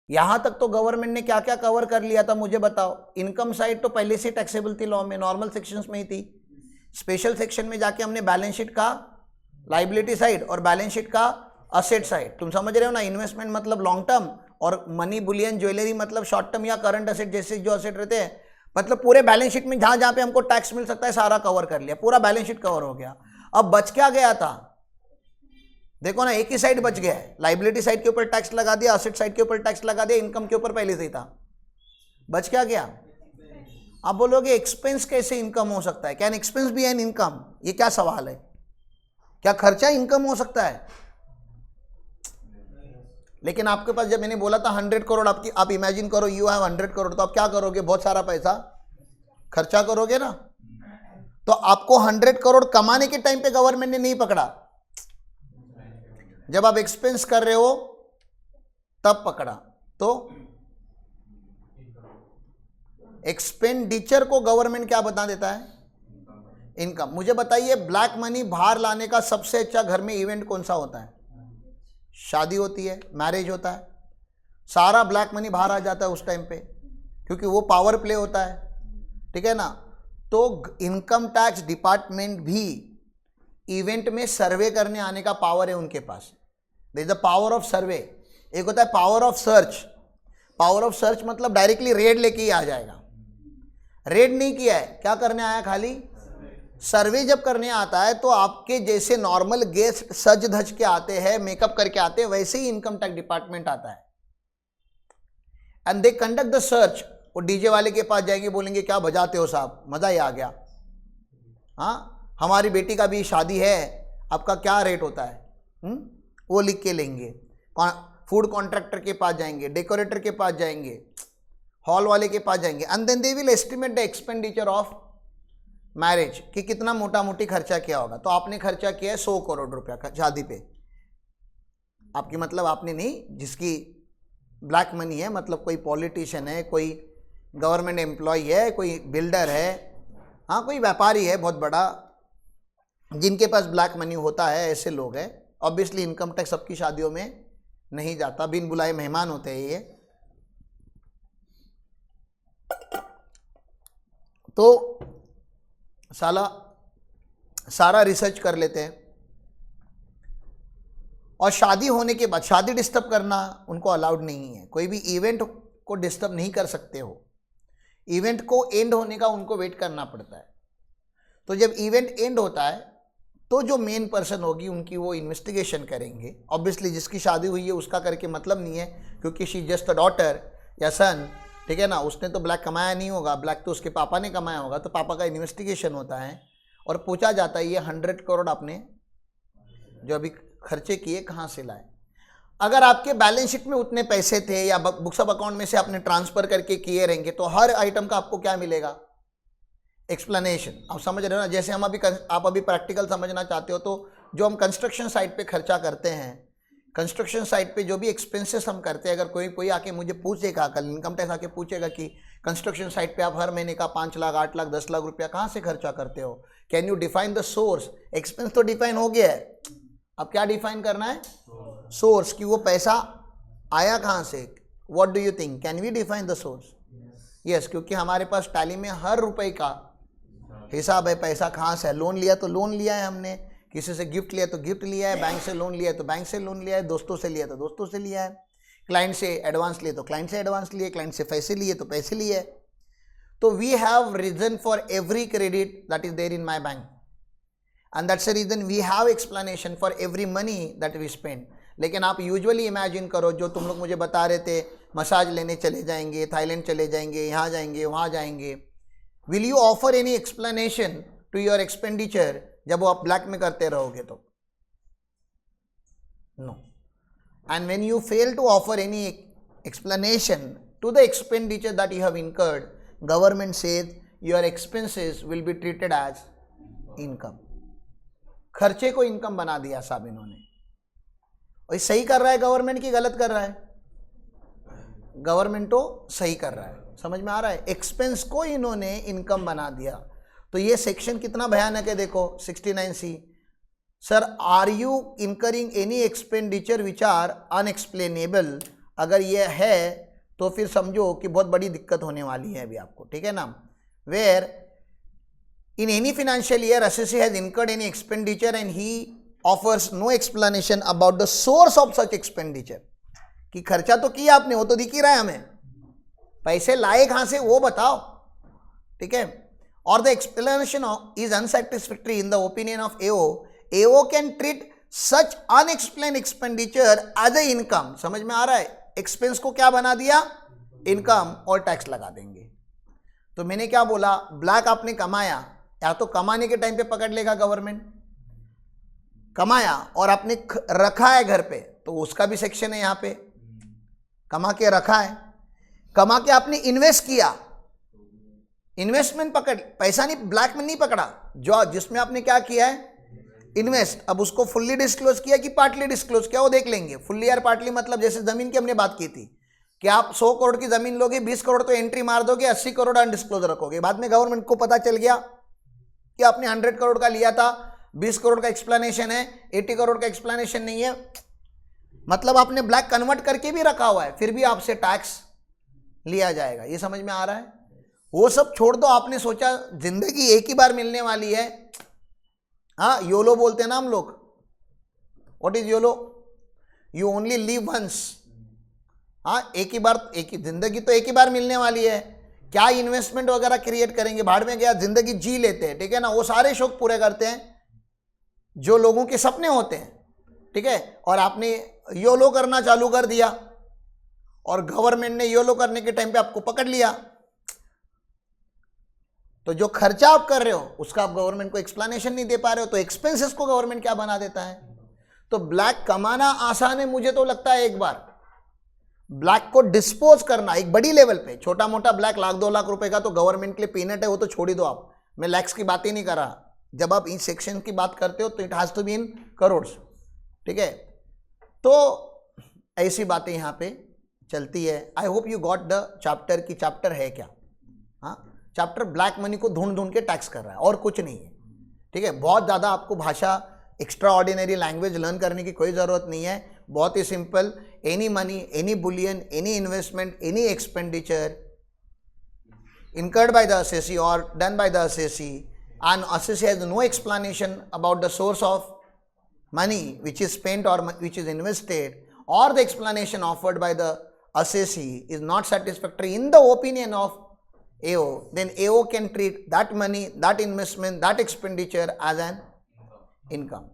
यहां तक तो गवर्नमेंट ने क्या क्या कवर कर लिया था मुझे बताओ। इनकम साइड तो पहले से टैक्सेबल थी लॉ में, नॉर्मल सेक्शंस में ही थी। स्पेशल सेक्शन में जाके हमने बैलेंस शीट का लाइबिलिटी साइड और बैलेंस शीट का असेट साइड, तुम समझ रहे हो ना। इन्वेस्टमेंट मतलब लॉन्ग टर्म और मनी बुलियन ज्वेलरी मतलब शॉर्ट टर्म या करंट असेट जैसे जो असेट रहते हैं, मतलब पूरे बैलेंस शीट में जहां जहां पे हमको टैक्स मिल सकता है सारा कवर कर लिया, पूरा बैलेंस शीट कवर हो गया। अब बच क्या गया था देखो ना, एक ही साइड बच गया है। लाइबिलिटी साइड के ऊपर टैक्स लगा दिया, असेट साइड के ऊपर टैक्स लगा दिया, इनकम के ऊपर पहले से ही था। बच क्या गया? आप बोलोगे एक्सपेंस कैसे इनकम हो सकता है? Can expense be an income? ये क्या सवाल है? क्या खर्चा इनकम हो सकता है? लेकिन आपके पास जब मैंने बोला था 100 करोड़ आपकी, आप इमेजिन करो यू हैव 100 करोड़, तो आप क्या करोगे? बहुत सारा पैसा खर्चा करोगे ना। तो आपको 100 करोड़ कमाने के टाइम पे गवर्नमेंट ने नहीं पकड़ा, जब आप एक्सपेंस कर रहे हो तब पकड़ा। तो एक्सपेंडिचर को गवर्नमेंट क्या बता देता है? इनकम। मुझे बताइए ब्लैक मनी बाहर लाने का सबसे अच्छा घर में इवेंट कौन सा होता है? शादी होती है, मैरिज होता है, सारा ब्लैक मनी बाहर आ जाता है उस टाइम पे, क्योंकि वो पावर प्ले होता है, ठीक है ना। तो इनकम टैक्स डिपार्टमेंट भी इवेंट में सर्वे करने आने का पावर है उनके पास। There is the power of survey. एक होता है power of search. Power of search मतलब डायरेक्टली रेड लेके ही आ जाएगा। रेड नहीं किया है, क्या करने आया? खाली सर्वे जब करने आता है तो आपके जैसे नॉर्मल गेस्ट सज धज के आते हैं, मेकअप करके आते हैं, वैसे ही इनकम टैक्स डिपार्टमेंट आता है and they conduct the search. वो डीजे वाले के पास जाएंगे, बोलेंगे क्या बजाते हो साहब, मजा ही आ गया, हाँ हमारी बेटी का भी शादी है, आपका क्या रेट होता है? वो लिख के लेंगे। फूड कॉन्ट्रैक्टर के पास जाएंगे, डेकोरेटर के पास जाएंगे, हॉल वाले के पास जाएंगे and then they will estimate the expenditure of marriage कि कितना मोटा मोटी खर्चा किया होगा। तो आपने खर्चा किया है 100 करोड़ रुपया का शादी पे। आपकी मतलब आपने नहीं, जिसकी ब्लैक मनी है, मतलब कोई पॉलिटिशियन है, कोई गवर्नमेंट एम्प्लॉय है, कोई बिल्डर है, हाँ कोई व्यापारी है बहुत बड़ा, जिनके पास ब्लैक मनी होता है, ऐसे लोग हैं। ऑब्वियसली इनकम टैक्स सबकी शादियों में नहीं जाता, बिन बुलाए मेहमान होते हैं ये। तो सारा रिसर्च कर लेते हैं और शादी होने के बाद, शादी डिस्टर्ब करना उनको अलाउड नहीं है, कोई भी इवेंट को डिस्टर्ब नहीं कर सकते हो। इवेंट को एंड होने का उनको वेट करना पड़ता है। तो जब इवेंट एंड होता है तो जो मेन पर्सन होगी उनकी वो इन्वेस्टिगेशन करेंगे। ऑब्वियसली जिसकी शादी हुई है उसका करके मतलब नहीं है, क्योंकि शी जस्ट अ डॉटर या सन, ठीक है ना, उसने तो ब्लैक कमाया नहीं होगा, ब्लैक तो उसके पापा ने कमाया होगा। तो पापा का इन्वेस्टिगेशन होता है और पूछा जाता है ये 100 करोड़ आपने जो अभी खर्चे किए कहाँ से लाए। अगर आपके बैलेंस शीट में उतने पैसे थे या बुक्स ऑफ अकाउंट में से आपने ट्रांसफर करके किए रहेंगे तो हर आइटम का आपको क्या मिलेगा? एक्सप्लेनेशन। आप समझ रहे हो ना। जैसे आप अभी प्रैक्टिकल समझना चाहते हो तो जो हम कंस्ट्रक्शन साइट पे खर्चा करते हैं, कंस्ट्रक्शन साइट पे जो भी एक्सपेंसेस हम करते हैं, अगर कोई आके मुझे पूछेगा, कल इनकम टैक्स आके पूछेगा कि कंस्ट्रक्शन साइट पे आप हर महीने का 5 लाख 8 लाख 10 लाख रुपया कहाँ से खर्चा करते हो, can you define the source? Expense तो डिफाइन हो गया है, अब क्या डिफाइन करना है? सोर्स, कि वो पैसा आया कहाँ से। What do you think, can we define the source? Yes, क्योंकि हमारे पास टैली में हर रुपए का हिसाब है, पैसा कहाँ से है। लोन लिया तो लोन लिया है हमने, किसी से गिफ्ट लिया तो गिफ्ट लिया है, बैंक से लोन लिया है तो बैंक से लोन लिया है, दोस्तों से लिया तो दोस्तों से लिया है, क्लाइंट से एडवांस लिए तो क्लाइंट से एडवांस लिए, क्लाइंट से पैसे लिए तो पैसे लिए। तो we have reason for every credit that is there in my bank and that's the reason we have explanation for every money that we spend. लेकिन आप यूजुअली इमेजिन करो, जो तुम लोग मुझे बता रहे थे मसाज लेने चले जाएंगे, थाईलैंड चले जाएंगे, यहाँ जाएंगे वहाँ जाएंगे, will you offer any explanation to your expenditure जब वो आप ब्लैक में करते रहोगे तो? No. And when you fail to offer any explanation to the expenditure that you have incurred, government says your expenses will be treated as income. खर्चे को income बना दिया साहब इन्होंने। और सही कर रहा है गवर्नमेंट की गलत कर रहा है? गवर्नमेंट तो सही कर रहा है, समझ में आ रहा है। एक्सपेंस को इन्होंने इनकम बना दिया। तो ये सेक्शन कितना भयानक है देखो, 69C। Sir, are you incurring any expenditure which are unexplainable अगर ये है तो फिर समझो कि बहुत बड़ी दिक्कत होने वाली है अभी आपको, ठीक है ना। Wherein any financial year assessee has incurred any expenditure and he offers no explanation about the source of such expenditure, कि खर्चा तो किया आपने, वो तो दिख ही रहा है हमें, पैसे लाए कहां से वो बताओ, ठीक है। और the explanation is unsatisfactory in the opinion of AO can treat such unexplain expenditure as a income. समझ में आ रहा है, एक्सपेंस को क्या बना दिया, इनकम, और टैक्स लगा देंगे। तो मैंने क्या बोला, ब्लैक आपने कमाया, या तो कमाने के टाइम पे पकड़ लेगा गवर्नमेंट, कमाया और आपने रखा है घर पे, तो उसका भी सेक्शन है यहाँ पे, कमा के रखा है, कमा के आपने इन्वेस्ट किया, इन्वेस्टमेंट पकड़, पैसा नहीं, ब्लैक में नहीं पकड़ा, जो जिसमें आपने क्या किया है, इन्वेस्ट। अब उसको फुल्ली डिस्क्लोज किया कि पार्टली डिस्क्लोज किया, वो देख लेंगे। फुल्ली और पार्टली मतलब जैसे जमीन की हमने बात की थी कि आप 100 करोड़ की जमीन लोगे, 20 करोड़ तो एंट्री मार दोगे, 80 करोड़ अनडिस्क्लोज रखोगे। बाद में गवर्नमेंट को पता चल गया कि आपने 100 करोड़ का लिया था, 20 करोड़ का एक्सप्लेनेशन है, 80 करोड़ का एक्सप्लेनेशन नहीं है, मतलब आपने ब्लैक कन्वर्ट करके भी रखा हुआ है, फिर भी आपसे टैक्स लिया जाएगा। ये समझ में आ रहा है। वो सब छोड़ दो, आपने सोचा जिंदगी एक ही बार मिलने वाली है, हाँ, योलो बोलते हैं ना हम लोग। What is YOLO? You only live once. हाँ, एक ही बार, एक ही जिंदगी तो एक ही बार मिलने वाली है, क्या इन्वेस्टमेंट वगैरह क्रिएट करेंगे, भाड़ में गया, जिंदगी जी लेते हैं, ठीक है ना। वो सारे शौक पूरे करते हैं जो लोगों के सपने होते हैं, ठीक है। और आपने योलो करना चालू कर दिया और गवर्नमेंट ने योलो करने के टाइम पे आपको पकड़ लिया, तो जो खर्चा आप कर रहे हो उसका आप गवर्नमेंट को एक्सप्लेनेशन नहीं दे पा रहे हो, तो एक्सपेंसेस को गवर्नमेंट क्या बना देता है। तो ब्लैक कमाना आसान है, मुझे तो लगता है एक बार ब्लैक को डिस्पोज करना एक बड़ी लेवल पे, छोटा मोटा ब्लैक 1-2 लाख रुपए का तो गवर्नमेंट के लिए पीनट है, वो तो छोड़ ही दो आप, मैं लैक्स की बात ही नहीं कर रहा। जब आप इन सेक्शन की बात करते हो तो it has to be in crore, ठीक है। तो ऐसी बातें यहाँ पे चलती है। I hope you got the chapter की चैप्टर है क्या। हाँ, चैप्टर ब्लैक मनी को ढूंढ ढूंढ के टैक्स कर रहा है और कुछ नहीं है, ठीक है। बहुत ज़्यादा आपको भाषा, एक्स्ट्रा ऑर्डिनरी लैंग्वेज लर्न करने की कोई ज़रूरत नहीं है, बहुत ही simple. Any money, any bullion, any investment, any expenditure incurred by the assessee or done by the assessee, and assessee has no explanation about the source of money which is spent or which is invested, or the explanation offered by the assessee is not satisfactory in the opinion of AO, then AO can treat that money, that investment, that expenditure as an income.